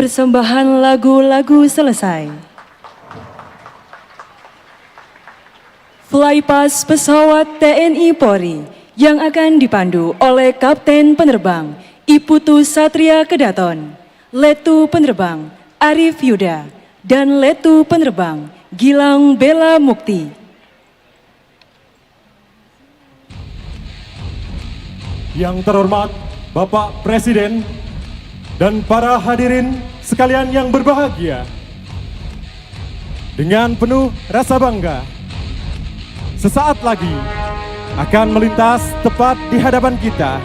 Persembahan lagu-lagu selesai. Flypass pesawat TNI Polri yang akan dipandu oleh Kapten Penerbang Iputu Satria Kedaton, Letu Penerbang Arif Yuda, dan Letu Penerbang Gilang Bella Mukti. Yang terhormat Bapak Presiden dan para hadirin sekalian yang berbahagia, dengan penuh rasa bangga, sesaat lagi akan melintas tepat di hadapan kita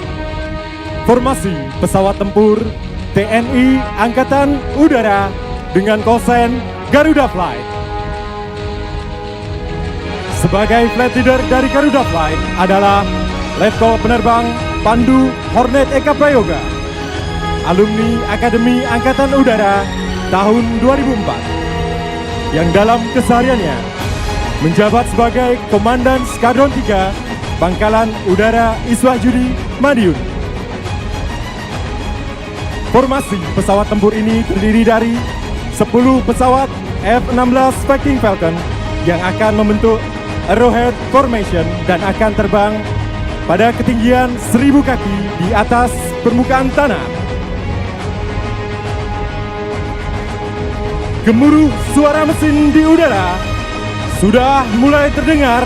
formasi pesawat tempur TNI Angkatan Udara dengan kosen Garuda Flight. Sebagai flight leader dari Garuda Flight adalah Letko Penerbang Pandu Hornet Eka Prayoga, alumni Akademi Angkatan Udara tahun 2004, yang dalam kesehariannya menjabat sebagai Komandan Skadron 3 Pangkalan Udara Iswah-Judi, Madiun. Formasi pesawat tempur ini terdiri dari 10 pesawat F-16 Fighting Falcon yang akan membentuk Arrowhead Formation dan akan terbang pada ketinggian 1000 kaki di atas permukaan tanah. Gemuruh suara mesin di udara sudah mulai terdengar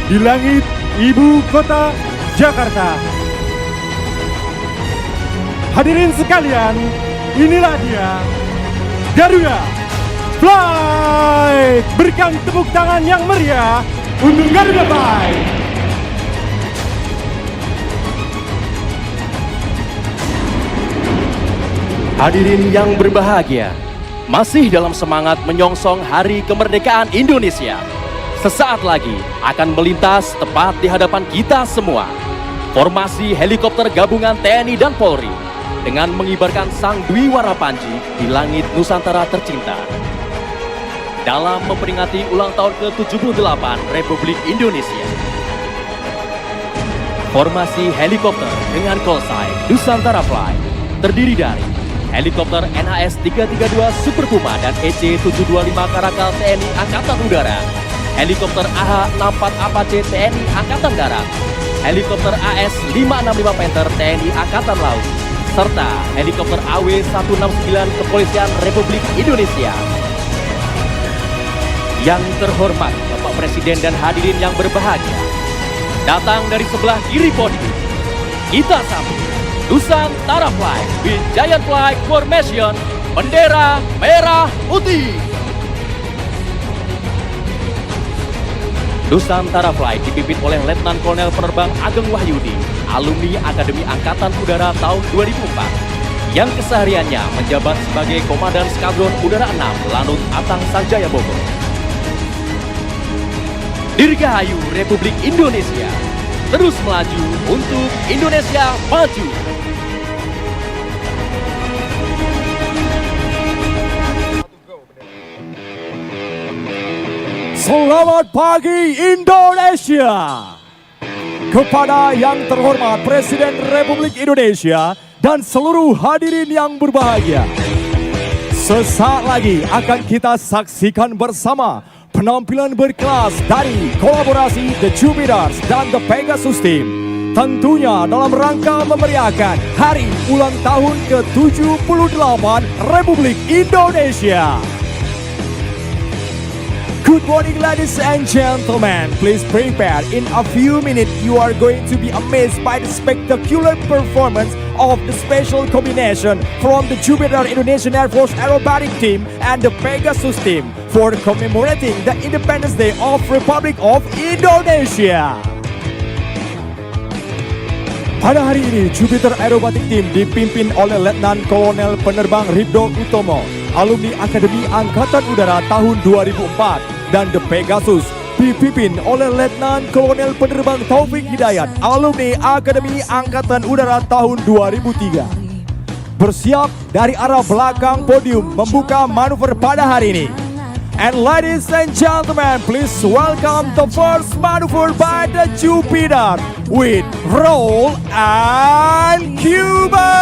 di langit ibu kota Jakarta. Hadirin sekalian, inilah dia Garuda Flight. Berikan tepuk tangan yang meriah untuk Garuda Flight. Hadirin yang berbahagia, masih dalam semangat menyongsong Hari Kemerdekaan Indonesia. Sesaat lagi akan melintas tepat di hadapan kita semua formasi helikopter gabungan TNI dan Polri dengan mengibarkan sang Dwi Warna Panji di langit Nusantara tercinta. Dalam memperingati ulang tahun ke-78 Republik Indonesia, formasi helikopter dengan call sign Nusantara Flight terdiri dari helikopter NHS-332 Super Puma dan EC-725 Karakal TNI Angkatan Udara, helikopter AH-64 Apache TNI Angkatan Darat, helikopter AS-565 Panther TNI Angkatan Laut, serta helikopter AW-169 Kepolisian Republik Indonesia. Yang terhormat Bapak Presiden dan hadirin yang berbahagia, datang dari sebelah kiri podium, kita sambut Nusantara Flight with Giant Flight Formation, bendera merah putih. Nusantara Flight dipimpin oleh Letnan Kolonel Penerbang Ageng Wahyudi, alumni Akademi Angkatan Udara tahun 2004, yang kesehariannya menjabat sebagai Komandan Skadron Udara 6 Lanut Atang Sanjaya Bogor. Dirgahayu Republik Indonesia, terus melaju untuk Indonesia maju. Selamat pagi Indonesia. Kepada yang terhormat Presiden Republik Indonesia dan seluruh hadirin yang berbahagia, sesaat lagi akan kita saksikan bersama penampilan berkelas dari kolaborasi The Jupiters dan The Pegasus Team. Tentunya dalam rangka memeriahkan hari ulang tahun ke-78 Republik Indonesia. Good morning, ladies and gentlemen. Please prepare. In a few minutes, you are going to be amazed by the spectacular performance of the special combination from the Jupiter Indonesian Air Force Aerobatic Team and the Pegasus Team for commemorating the Independence Day of Republic of Indonesia. Pada hari ini, Jupiter Aerobatic Team dipimpin oleh Letnan Kolonel Penerbang Ridho Utomo, alumni Akademi Angkatan Udara tahun 2004, dan The Pegasus dipimpin oleh Letnan Kolonel Penerbang Taufik Hidayat, alumni Akademi Angkatan Udara tahun 2003. Bersiap dari arah belakang podium membuka manuver pada hari ini. And ladies and gentlemen, please welcome the first maneuver by the Jupiter with roll and Cuba.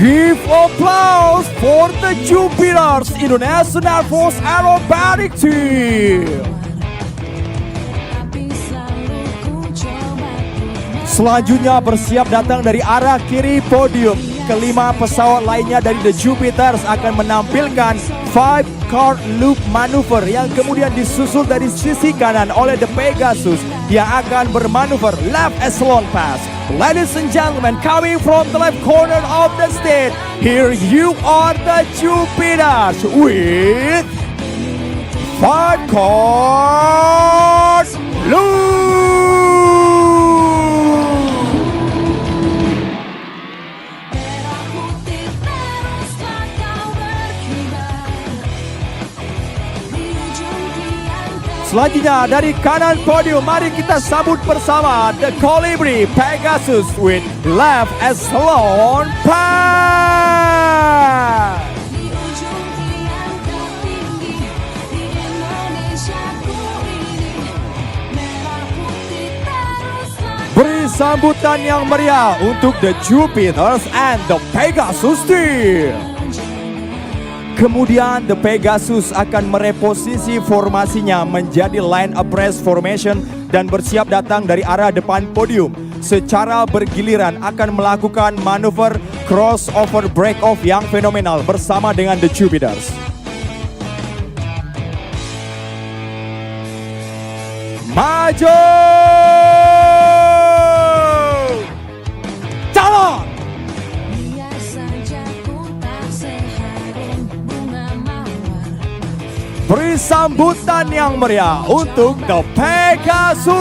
Give applause for the Jupiters Indonesian Air Force Aerobatic Team. Selanjutnya bersiap datang dari arah kiri podium. Kelima pesawat lainnya dari The Jupiters akan menampilkan 5-card loop maneuver yang kemudian disusul dari sisi kanan oleh The Pegasus yang akan bermanuver left echelon pass. Ladies and gentlemen, coming from the left corner of the stage, here you are the Jupiters with 5-card loop. Selanjutnya dari kanan podium, mari kita sambut bersama The Colibri Pegasus with left echelon pass. sambutan yang meriah untuk The Jupiters and The Pegasus team. Kemudian The Pegasus akan mereposisi formasinya menjadi line abreast formation dan bersiap datang dari arah depan podium. Secara bergiliran akan melakukan manuver crossover break off yang fenomenal bersama dengan The Jupiters. Maju! Jalan! Biar saja ku tak seharum bunga mawar. Beri sambutan yang meriah untuk The Pegasus.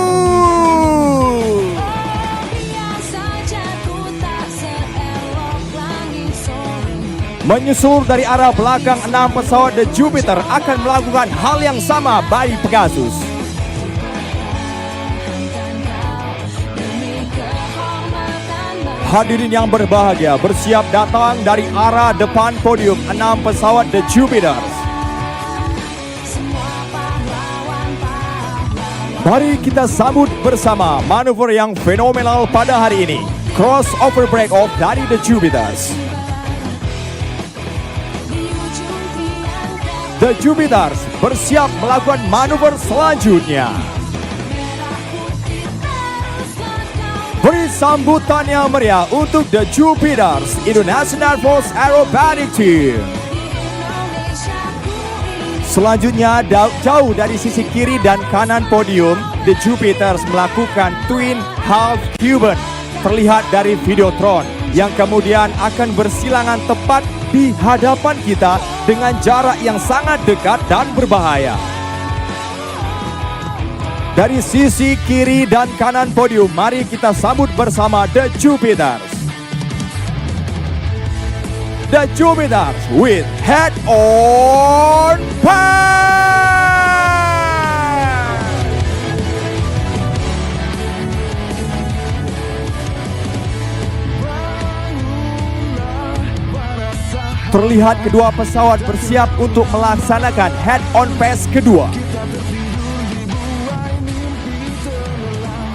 Biar saja ku tak seelok langit sore. Menyusul dari arah belakang 6 pesawat The Jupiter akan melakukan hal yang sama bagi Pegasus. Demi kehormatan bangsa. Hadirin yang berbahagia, bersiap datang dari arah depan podium 6 pesawat The Jupiters. Semua pahlawan. Mari kita sambut bersama manuver yang fenomenal pada hari ini. Crossover break off dari The Jupiters. Di ujung tiang The Jupiters bersiap melakukan manuver selanjutnya. Beri sambutan yang meriah untuk The Jupiters, Indonesian Air Force Aerobatic Team. Selanjutnya, jauh dari sisi kiri dan kanan podium, The Jupiters melakukan twin half Cuban. Terlihat dari Videotron, yang kemudian akan bersilangan tepat di hadapan kita dengan jarak yang sangat dekat dan berbahaya. Dari sisi kiri dan kanan podium, mari kita sambut bersama The Jupiters. The Jupiters with head on fire. Terlihat kedua pesawat bersiap untuk melaksanakan head on pass kedua.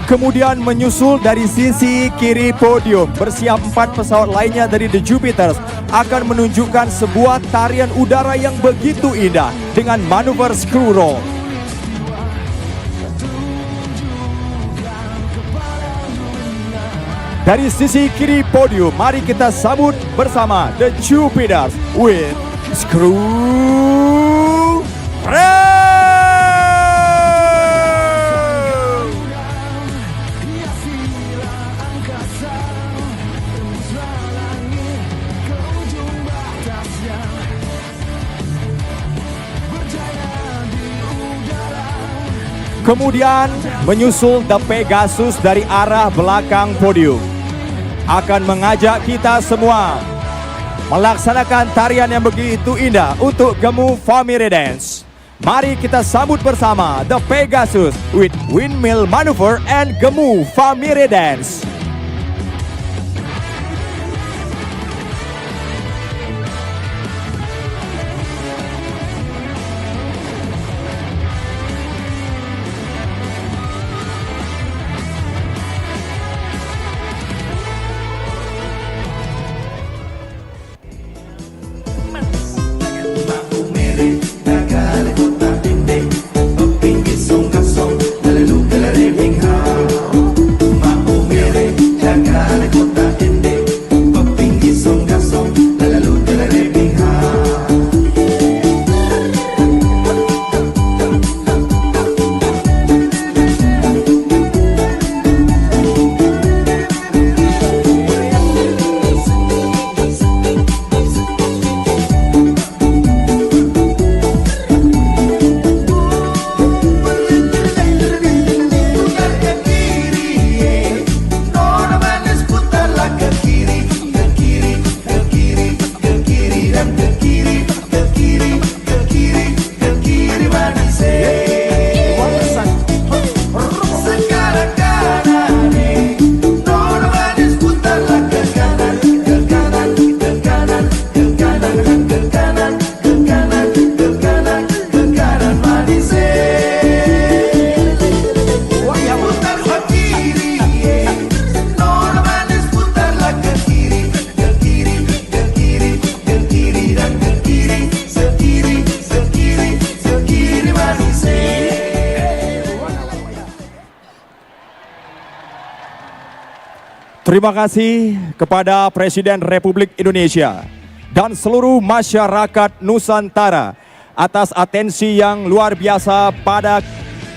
Kemudian menyusul dari sisi kiri podium, bersiap 4 pesawat lainnya dari The Jupiters akan menunjukkan sebuah tarian udara yang begitu indah dengan manuver screw roll. Dari sisi kiri podium, mari kita sambut bersama The Jupiters with screw roll. Kemudian menyusul The Pegasus dari arah belakang podium akan mengajak kita semua melaksanakan tarian yang begitu indah untuk Gemu Family Dance. Mari kita sambut bersama The Pegasus with Windmill Maneuver and Gemu Family Dance. Terima kasih kepada Presiden Republik Indonesia dan seluruh masyarakat Nusantara atas atensi yang luar biasa pada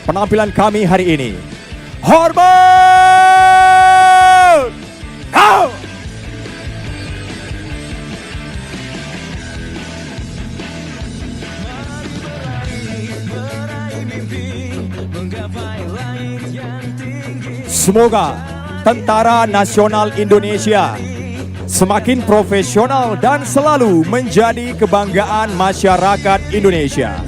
penampilan kami hari ini. Hormat! Kau! Semoga Tentara Nasional Indonesia semakin profesional dan selalu menjadi kebanggaan masyarakat Indonesia.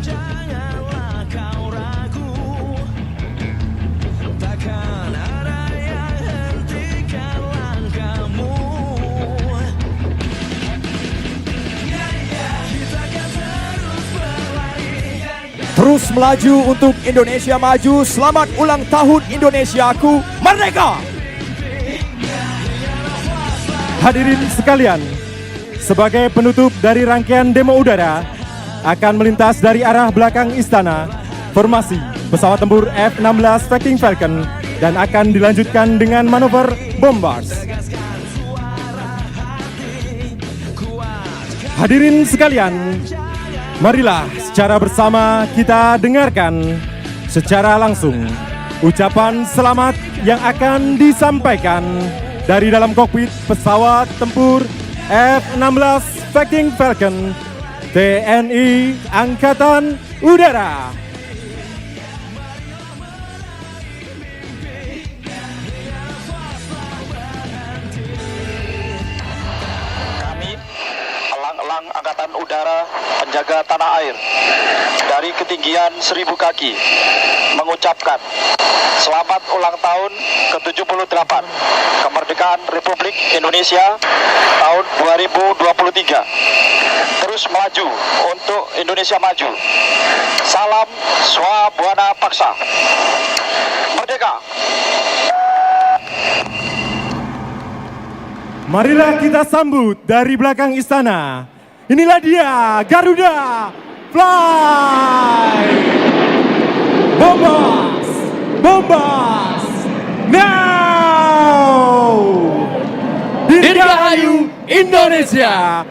Terus melaju untuk Indonesia maju. Selamat ulang tahun Indonesiaku merdeka! Hadirin sekalian, sebagai penutup dari rangkaian demo udara akan melintas dari arah belakang istana formasi pesawat tempur F-16 Fighting Falcon dan akan dilanjutkan dengan manuver Bombers. Hadirin sekalian, marilah secara bersama kita dengarkan secara langsung ucapan selamat yang akan disampaikan dari dalam kokpit pesawat tempur F-16 Fighting Falcon TNI Angkatan Udara. Kami, elang-elang Angkatan Udara penjaga tanah air dari ketinggian 1000 kaki mengucapkan selamat ulang tahun ke-78 kemerdekaan Republik Indonesia tahun 2023. Terus maju untuk Indonesia maju. Salam Swabwana Paksa. Merdeka. Marilah kita sambut dari belakang istana. Inilah dia Garuda Fly Bombas Bombas now Dirgahayu Indonesia.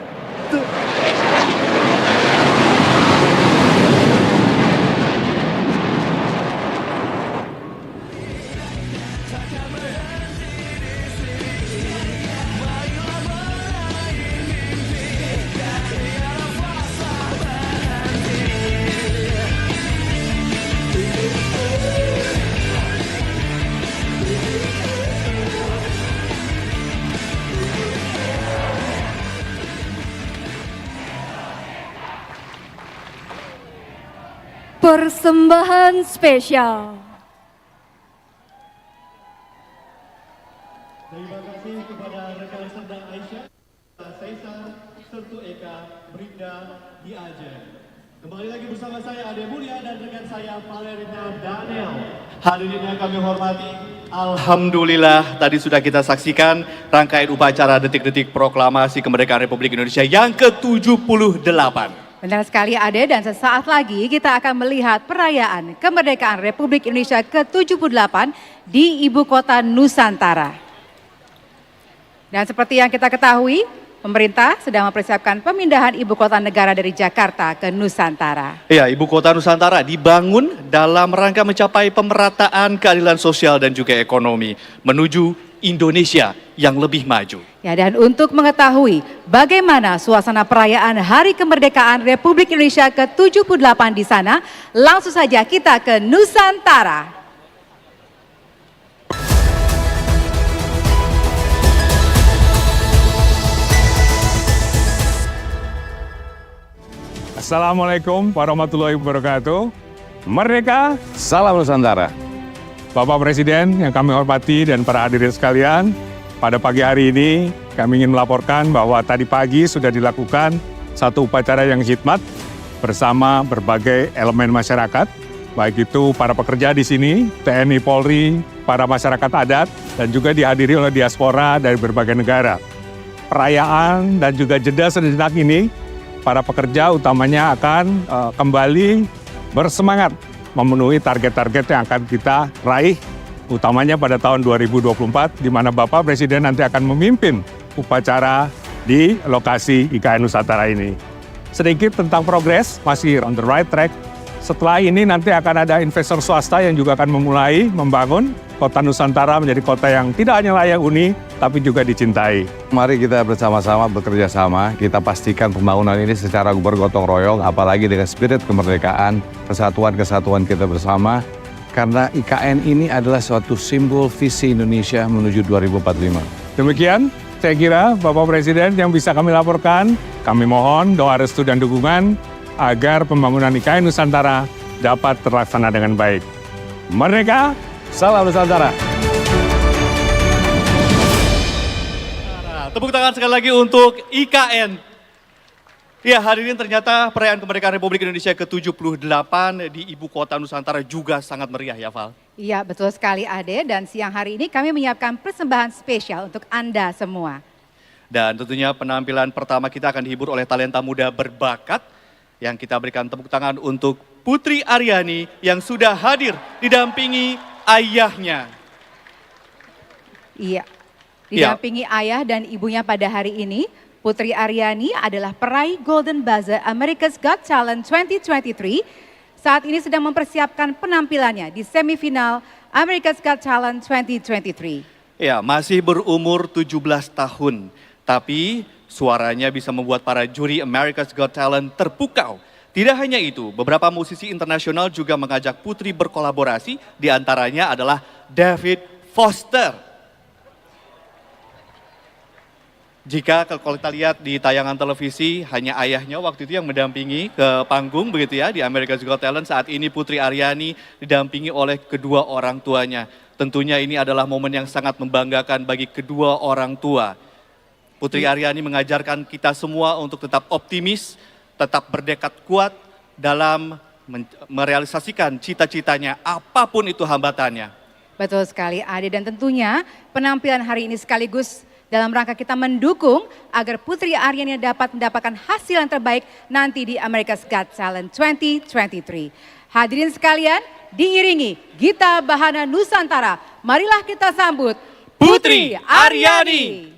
Persembahan spesial. Terima kasih kepada rekan Serdang Aisyah, Caesar, Sertu Eka, Brinda, Di Ajen. Kembali lagi bersama saya Ade Mulia dan rekan saya Valerina Daniel. Hadirin yang kami hormati, Alhamdulillah, tadi sudah kita saksikan rangkaian upacara detik-detik proklamasi kemerdekaan Republik Indonesia yang ke-78. Benar sekali Ade, dan sesaat lagi kita akan melihat perayaan kemerdekaan Republik Indonesia ke-78 di Ibu Kota Nusantara. Dan seperti yang kita ketahui, pemerintah sedang mempersiapkan pemindahan Ibu Kota Negara dari Jakarta ke Nusantara. Ya, Ibu Kota Nusantara dibangun dalam rangka mencapai pemerataan keadilan sosial dan juga ekonomi menuju Indonesia yang lebih maju. Ya, dan untuk mengetahui bagaimana suasana perayaan Hari Kemerdekaan Republik Indonesia ke-78 di sana, langsung saja kita ke Nusantara. Assalamualaikum warahmatullahi wabarakatuh. Merdeka, salam Nusantara. Bapak Presiden yang kami hormati dan para hadirin sekalian, pada pagi hari ini kami ingin melaporkan bahwa tadi pagi sudah dilakukan satu upacara yang khidmat bersama berbagai elemen masyarakat, baik itu para pekerja di sini, TNI Polri, para masyarakat adat, dan juga dihadiri oleh diaspora dari berbagai negara. Perayaan dan juga jeda sejenak ini, para pekerja utamanya akan kembali bersemangat memenuhi target-target yang akan kita raih utamanya pada tahun 2024, di mana Bapak Presiden nanti akan memimpin upacara di lokasi IKN Nusantara ini. Sedikit tentang progres, masih on the right track. Setelah ini nanti akan ada investor swasta yang juga akan memulai membangun kota Nusantara menjadi kota yang tidak hanya layak huni, tapi juga dicintai. Mari kita bersama-sama bekerja sama, kita pastikan pembangunan ini secara bergotong royong, apalagi dengan spirit kemerdekaan, kesatuan-kesatuan kita bersama, karena IKN ini adalah suatu simbol visi Indonesia menuju 2045. Demikian, saya kira Bapak Presiden yang bisa kami laporkan, kami mohon doa restu dan dukungan agar pembangunan IKN Nusantara dapat terlaksana dengan baik. Merdeka! Salam Nusantara! Tepuk tangan sekali lagi untuk IKN. Ya, hadirin, ternyata perayaan kemerdekaan Republik Indonesia ke-78 di Ibu Kota Nusantara juga sangat meriah ya, Val? Iya, betul sekali Ade, dan siang hari ini kami menyiapkan persembahan spesial untuk Anda semua. Dan tentunya penampilan pertama kita akan dihibur oleh talenta muda berbakat yang kita berikan tepuk tangan untuk Putri Aryani yang sudah hadir didampingi ayahnya. Iya, didampingi ayah dan ibunya pada hari ini. Putri Aryani adalah peraih Golden Buzzer America's Got Talent 2023. Saat ini sedang mempersiapkan penampilannya di semifinal America's Got Talent 2023. Ya, masih berumur 17 tahun, tapi suaranya bisa membuat para juri America's Got Talent terpukau. Tidak hanya itu, beberapa musisi internasional juga mengajak Putri berkolaborasi, diantaranya adalah David Foster. Jika kalau kita lihat di tayangan televisi, hanya ayahnya waktu itu yang mendampingi ke panggung begitu ya di America's Got Talent. Saat ini Putri Aryani didampingi oleh kedua orang tuanya. Tentunya ini adalah momen yang sangat membanggakan bagi kedua orang tua. Putri Aryani mengajarkan kita semua untuk tetap optimis, tetap bertekad kuat dalam merealisasikan cita-citanya apapun itu hambatannya. Betul sekali Ade, dan tentunya penampilan hari ini sekaligus dalam rangka kita mendukung agar Putri Aryani dapat mendapatkan hasil yang terbaik nanti di America's Got Talent 2023. Hadirin sekalian, diiringi Gita Bahana Nusantara, marilah kita sambut Putri Aryani.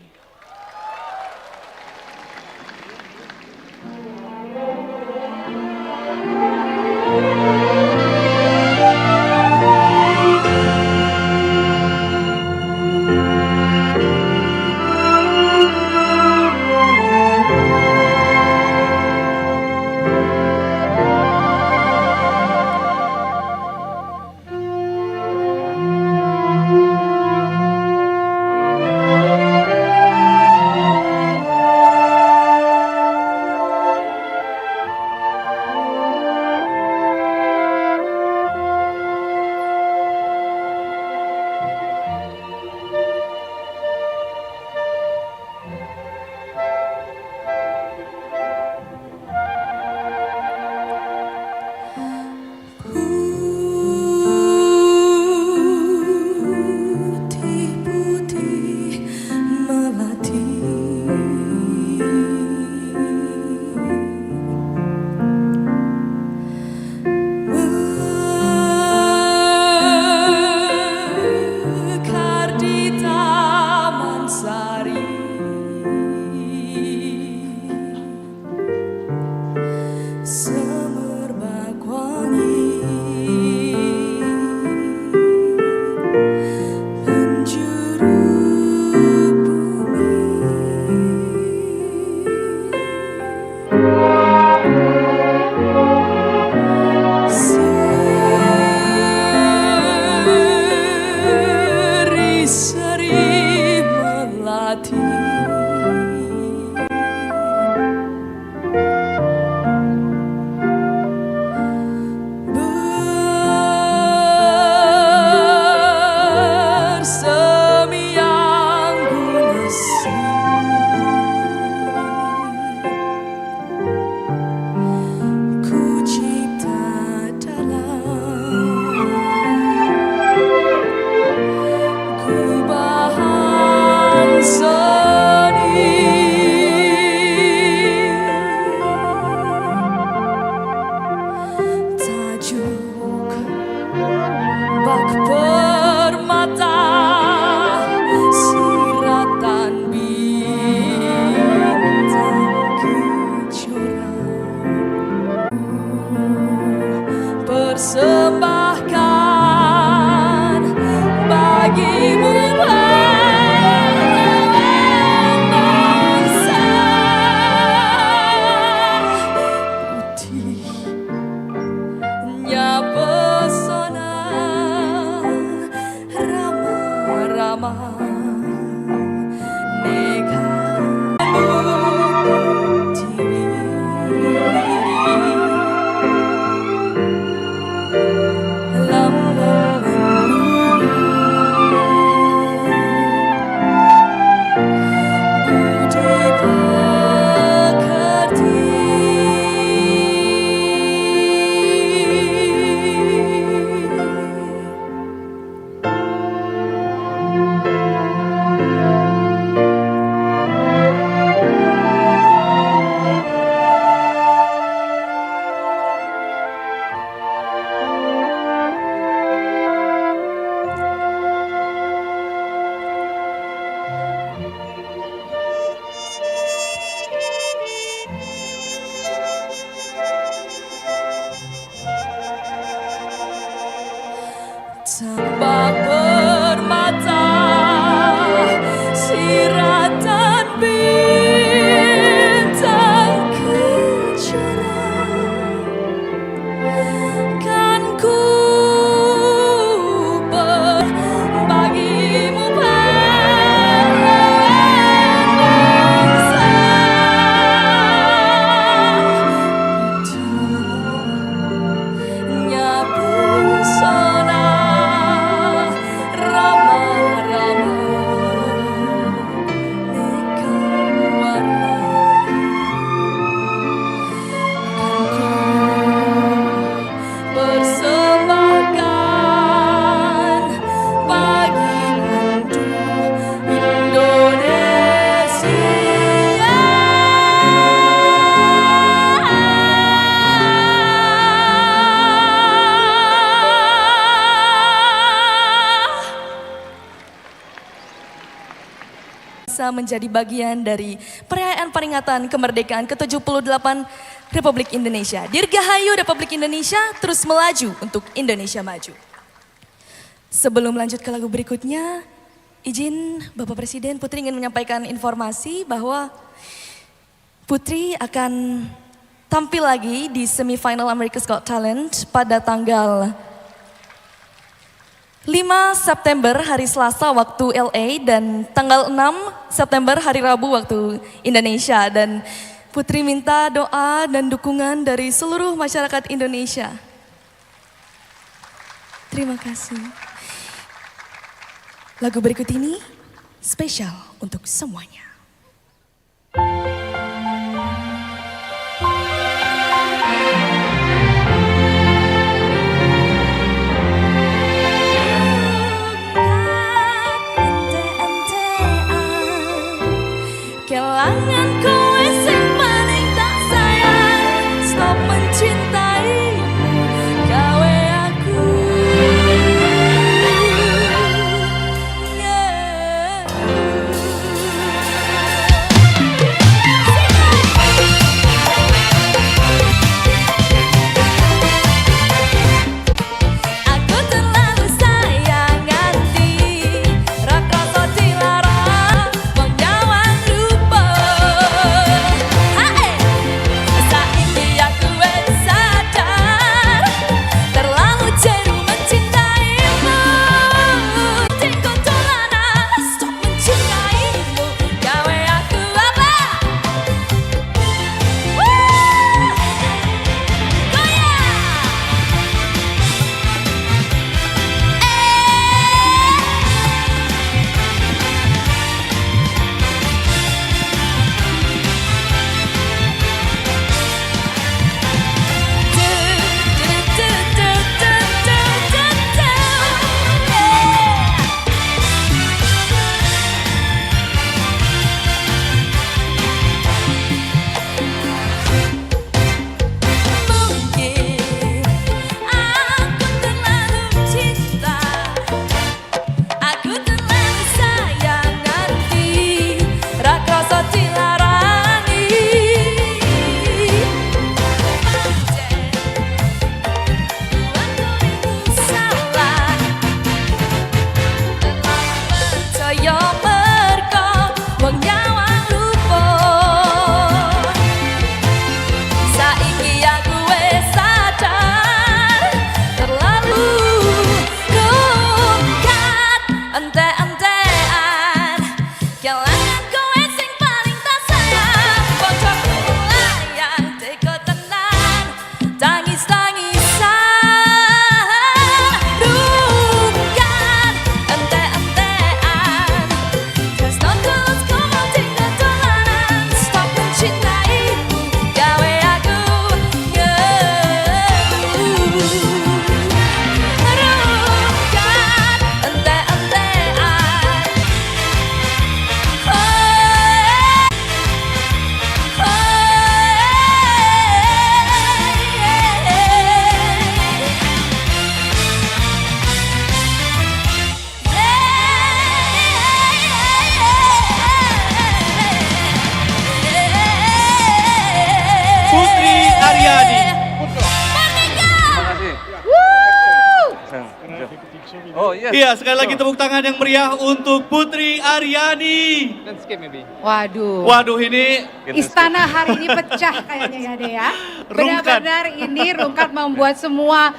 persembahkan bagimu pahlawan bangsa. Putihnya pesona ramah-ramah tanpa permata siratan bintang kejora, kan ku bagimu pahlawan bangsa. Putihnya pesona persembahkan bagi untuk Indonesia. Bisa menjadi bagian dari perayaan peringatan kemerdekaan ke-78 Republik Indonesia. Dirgahayu Republik Indonesia, terus melaju untuk Indonesia maju. Sebelum lanjut ke lagu berikutnya, izin Bapak Presiden, Putri ingin menyampaikan informasi bahwa Putri akan tampil lagi di semifinal America's Got Talent pada tanggal 5 September hari Selasa waktu LA dan tanggal 6 September hari Rabu waktu Indonesia. Dan Putri minta doa dan dukungan dari seluruh masyarakat Indonesia. Terima kasih. Lagu berikut ini spesial untuk semuanya. Kelangan kowe sing paling tak sayang, stop mencintaimu gawe aku. Oh iya. Iya, sekali lagi tepuk tangan yang meriah untuk Putri Aryani. Waduh. Waduh, ini Istana hari ini pecah kayaknya ya Dea. Rungkat. Benar-benar ini Rungkat membuat semua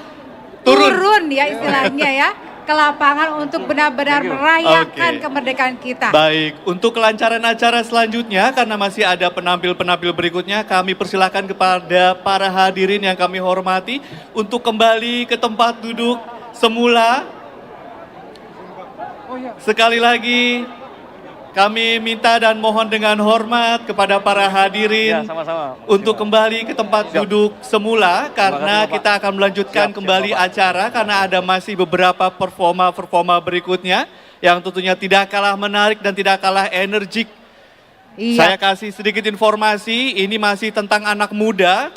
Turun. turun ya istilahnya ya ke lapangan untuk benar-benar merayakan Oke. kemerdekaan kita. baik. Untuk kelancaran acara selanjutnya, karena masih ada penampil-penampil berikutnya, kami persilahkan kepada para hadirin yang kami hormati untuk kembali ke tempat duduk semula. Sekali lagi, kami minta dan mohon dengan hormat kepada para hadirin untuk kembali ke tempat duduk semula karena kita akan melanjutkan kembali acara karena ada masih beberapa performa berikutnya yang tentunya tidak kalah menarik dan tidak kalah energik. Iya. Saya kasih sedikit informasi, ini masih tentang anak muda